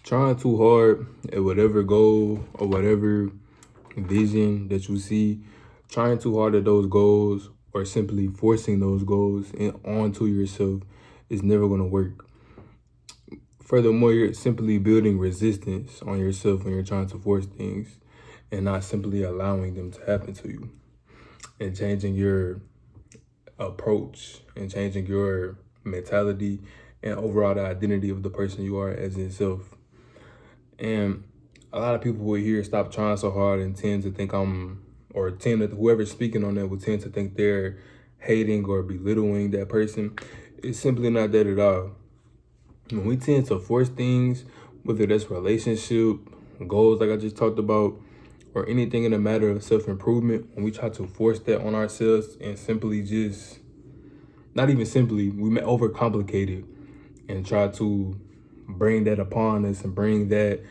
trying too hard at whatever goal or whatever vision that you see, trying too hard at those goals or simply forcing those goals onto yourself is never going to work. Furthermore, you're simply building resistance on yourself when you're trying to force things and not simply allowing them to happen to you, and changing your approach and changing your mentality and overall the identity of the person you are as yourself. And a lot of people will hear stop trying so hard and tend to think tend to, whoever's speaking on that will tend to think they're hating or belittling that person. It's simply not that at all. When we tend to force things, whether that's relationship, goals like I just talked about, or anything in a matter of self-improvement, when we try to force that on ourselves and simply just, not even simply, we may overcomplicate it and try to bring that upon us and bring that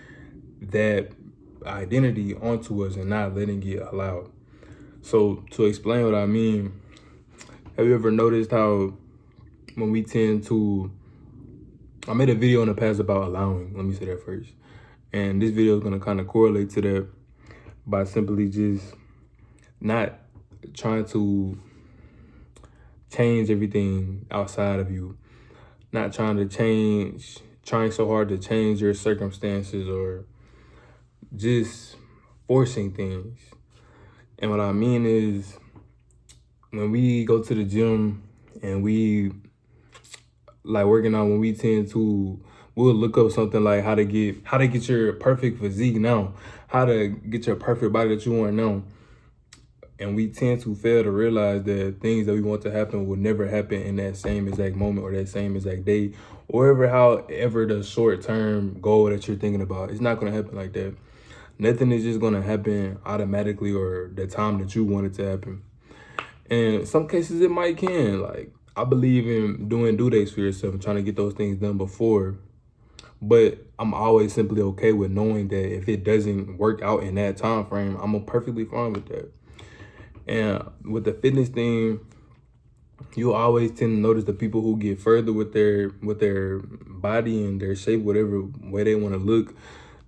identity onto us and not letting it allowed. So to explain what I mean, have you ever noticed how when we tend to, I made a video in the past about allowing, let me say that first. And this video is gonna kind of correlate to that by simply just not trying to change everything outside of you, not trying so hard to change your circumstances or just forcing things. And what I mean is, when we go to the gym and we like working out, when we tend to, we'll look up something like how to get your perfect physique now, how to get your perfect body that you want now. And we tend to fail to realize that things that we want to happen will never happen in that same exact moment or that same exact day, or however the short-term goal that you're thinking about. It's not going to happen like that. Nothing is just going to happen automatically or the time that you want it to happen. And in some cases it might can. Like, I believe in doing due dates for yourself and trying to get those things done before. But I'm always simply okay with knowing that if it doesn't work out in that time frame, I'm perfectly fine with that. And with the fitness thing, you always tend to notice the people who get further with their body and their shape, whatever way they want to look.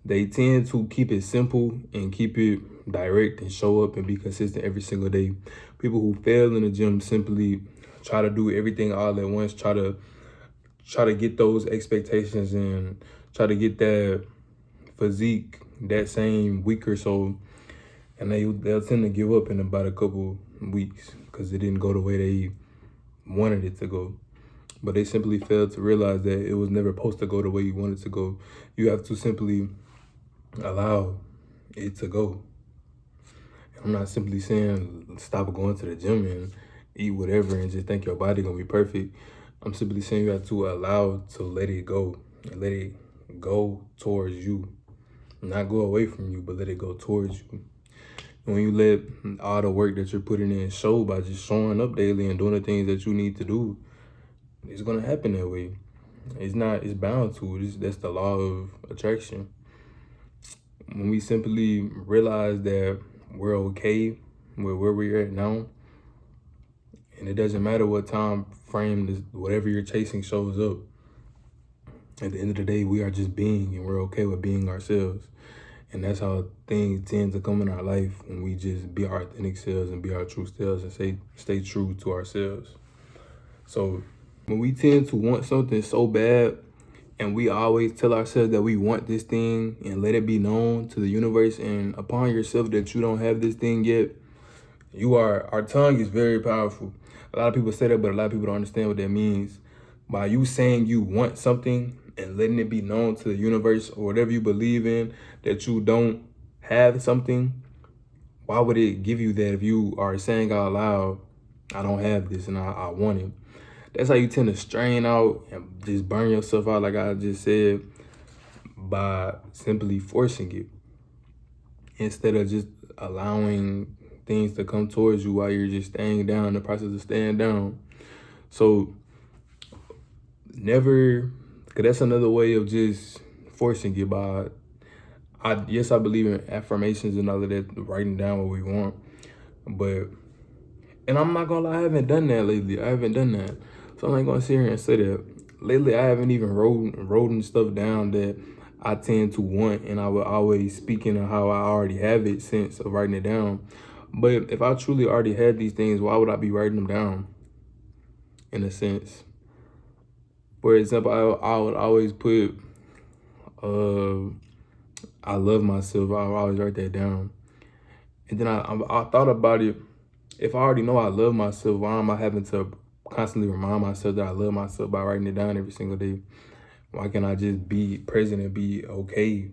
They tend to keep it simple and keep it direct and show up and be consistent every single day. People who fail in the gym simply try to do everything all at once, try to get those expectations and try to get that physique that same week or so, and they'll tend to give up in about a couple weeks because it didn't go the way they wanted it to go. But they simply failed to realize that it was never supposed to go the way you wanted it to go. You have to simply allow it to go. I'm not simply saying stop going to the gym and eat whatever and just think your body gonna be perfect. I'm simply saying you have to allow to let it go and let it go towards you. Not go away from you, but let it go towards you. And when you let all the work that you're putting in show by just showing up daily and doing the things that you need to do, it's gonna happen that way. It's bound to. That's the law of attraction. When we simply realize that we're okay with where we're at now, and it doesn't matter what time frame whatever you're chasing shows up. At the end of the day, we are just being, and we're okay with being ourselves. And that's how things tend to come in our life, when we just be our authentic selves and be our true selves and stay true to ourselves. So when we tend to want something so bad, and we always tell ourselves that we want this thing and let it be known to the universe and upon yourself that you don't have this thing yet, our tongue is very powerful. A lot of people say that, but a lot of people don't understand what that means. By you saying you want something and letting it be known to the universe or whatever you believe in that you don't have something, why would it give you that if you are saying out loud, I don't have this and I want it? That's how you tend to strain out and just burn yourself out, like I just said, by simply forcing it instead of just allowing things to come towards you while you're just staying down, in the process of staying down. So never, because that's another way of just forcing it by, yes, I believe in affirmations and all of that, writing down what we want. But, and I'm not gonna lie, I haven't done that lately. I haven't done that. So I'm not gonna sit here and say that. Lately, I haven't even wrote stuff down that I tend to want, and I will always speaking of how I already have it sense of writing it down. But if I truly already had these things, why would I be writing them down? In a sense, for example, I would always put, uh, I love myself. I would always write that down, and then I thought about it. If I already know I love myself, why am I having to constantly remind myself that I love myself by writing it down every single day? Why can't I just be present and be okay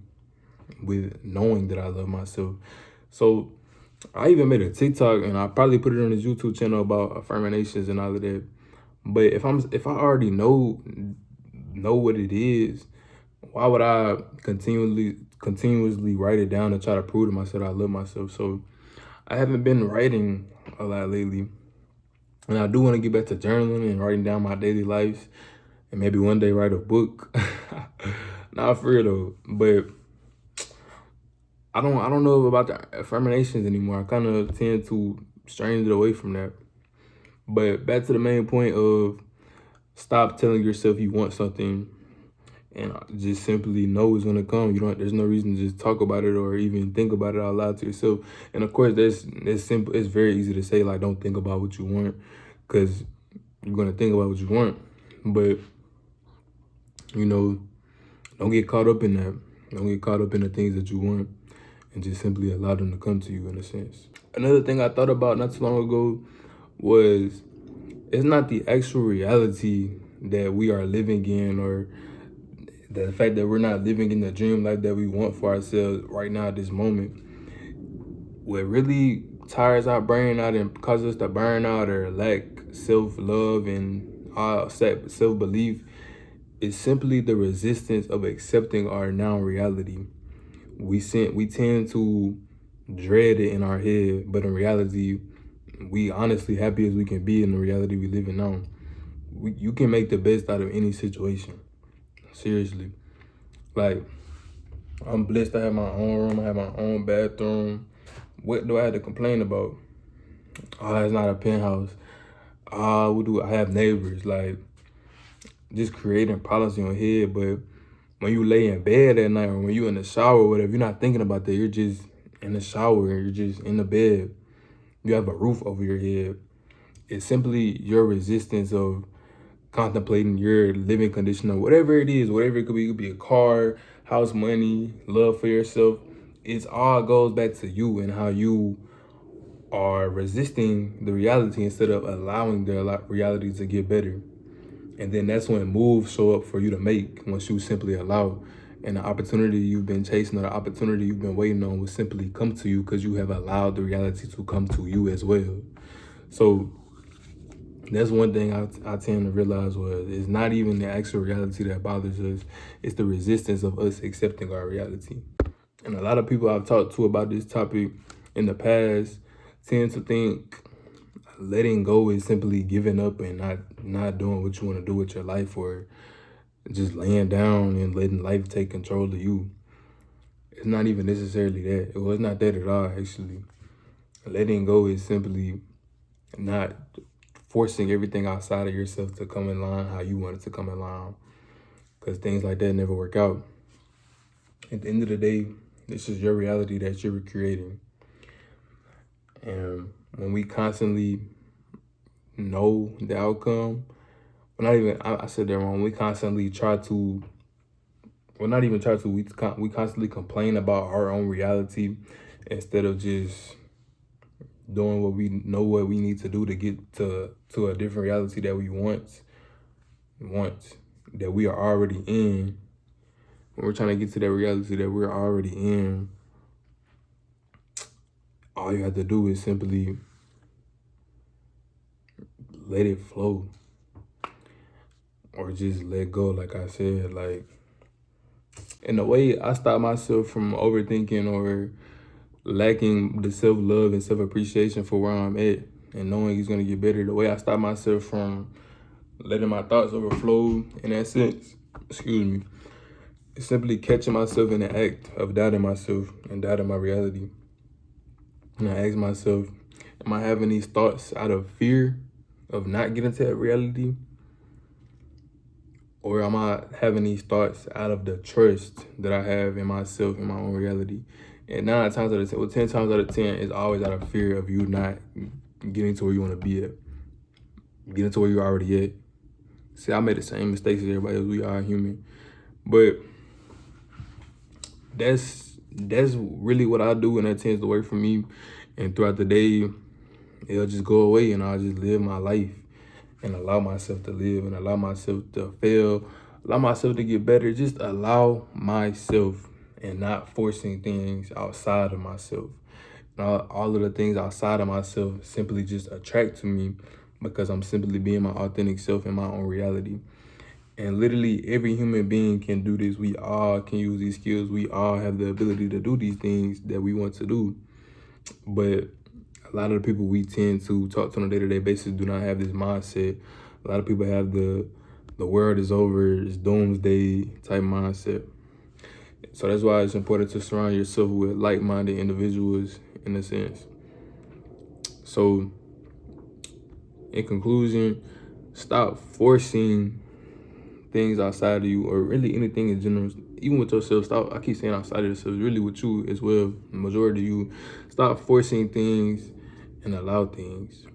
with knowing that I love myself? So I even made a TikTok, and I probably put it on his YouTube channel about affirmations and all of that. But if I already know what it is, why would I continuously write it down and try to prove to myself I love myself? So I haven't been writing a lot lately, and I do want to get back to journaling and writing down my daily lives, and maybe one day write a book. Not for real though, but I don't know about the affirmations anymore. I kind of tend to strain it away from that. But back to the main point of stop telling yourself you want something and just simply know it's gonna come. You don't. There's no reason to just talk about it or even think about it out loud to yourself. And of course, that's simple. It's very easy to say like, don't think about what you want, because you're gonna think about what you want. But you know, don't get caught up in that. Don't get caught up in the things that you want, and just simply allow them to come to you in a sense. Another thing I thought about not too long ago was it's not the actual reality that we are living in, or the fact that we're not living in the dream life that we want for ourselves right now at this moment. What really tires our brain out and causes us to burn out or lack self-love and self-belief is simply the resistance of accepting our now reality. We tend to dread it in our head, but in reality, we honestly happy as we can be in the reality we live in now. You can make the best out of any situation. Seriously. Like, I'm blessed to have my own room, I have my own bathroom. What do I have to complain about? Oh, it's not a penthouse. What do I have neighbors? Like, just creating problems in your head. But when you lay in bed at night or when you in the shower or whatever, you're not thinking about that. You're just in the shower and you're just in the bed. You have a roof over your head. It's simply your resistance of contemplating your living condition or whatever it is, whatever it could be a car, house, money, love for yourself. It's all goes back to you and how you are resisting the reality instead of allowing the reality to get better. And then that's when moves show up for you to make once you simply allow. And the opportunity you've been chasing or the opportunity you've been waiting on will simply come to you because you have allowed the reality to come to you as well. So that's one thing I tend to realize was it's not even the actual reality that bothers us. It's the resistance of us accepting our reality. And a lot of people I've talked to about this topic in the past tend to think letting go is simply giving up and not doing what you want to do with your life, or just laying down and letting life take control of you. It's not even necessarily that. It was not that at all, actually. Letting go is simply not forcing everything outside of yourself to come in line how you want it to come in line, because things like that never work out. At the end of the day, this is your reality that you're creating. And when we constantly know the outcome, I said that wrong. We constantly try to, well, not even try to, we constantly complain about our own reality instead of just doing what we know what we need to do to get to a different reality that we want, that we are already in. When we're trying to get to that reality that we're already in, all you have to do is simply let it flow, or just let go. Like I said, like, in a way, I stop myself from overthinking or lacking the self-love and self-appreciation for where I'm at and knowing it's going to get better. The way I stop myself from letting my thoughts overflow in that sense, excuse me, is simply catching myself in the act of doubting myself and doubting my reality. And I ask myself, am I having these thoughts out of fear of not getting to that reality? Or am I having these thoughts out of the trust that I have in myself, in my own reality? And 9 times out of 10, well, 10 times out of 10, it's always out of fear of you not getting to where you want to be at, getting to where you're already at. See, I made the same mistakes as everybody else. We are human. But that's really what I do, and that tends to work for me. And throughout the day, it'll just go away, and I'll just live my life and allow myself to live and allow myself to fail, allow myself to get better. Just allow myself and not forcing things outside of myself. And all of the things outside of myself simply just attract to me because I'm simply being my authentic self in my own reality. And literally every human being can do this. We all can use these skills. We all have the ability to do these things that we want to do. But a lot of the people we tend to talk to on a day-to-day basis do not have this mindset. A lot of people have the world is over, it's doomsday type mindset. So that's why it's important to surround yourself with like-minded individuals in a sense. So in conclusion, stop forcing things outside of you, or really anything in general, even with yourself. Stop, I keep saying outside of yourself, really with you as well, the majority of you. Stop forcing things and allow things.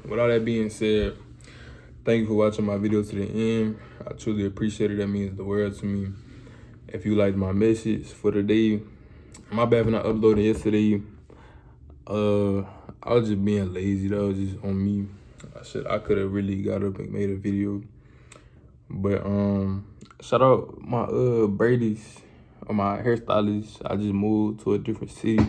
With all that being said, thank you for watching my video to the end. I truly appreciate it. That means the world to me. If you liked my message for the day, my bad for not uploading yesterday. I was just being lazy. That was just on me. I could have really got up and made a video. But shout out my Brady's, or my hairstylist. I just moved to a different city.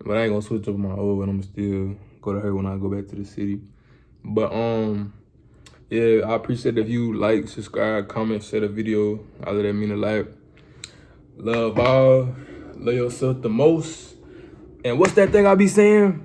But I ain't gonna switch up my old one. I'm still go to her when I go back to the city. But yeah, I appreciate if you like, subscribe, comment, share the video. All of that mean a lot. Love all. Love yourself the most. And what's that thing I be saying?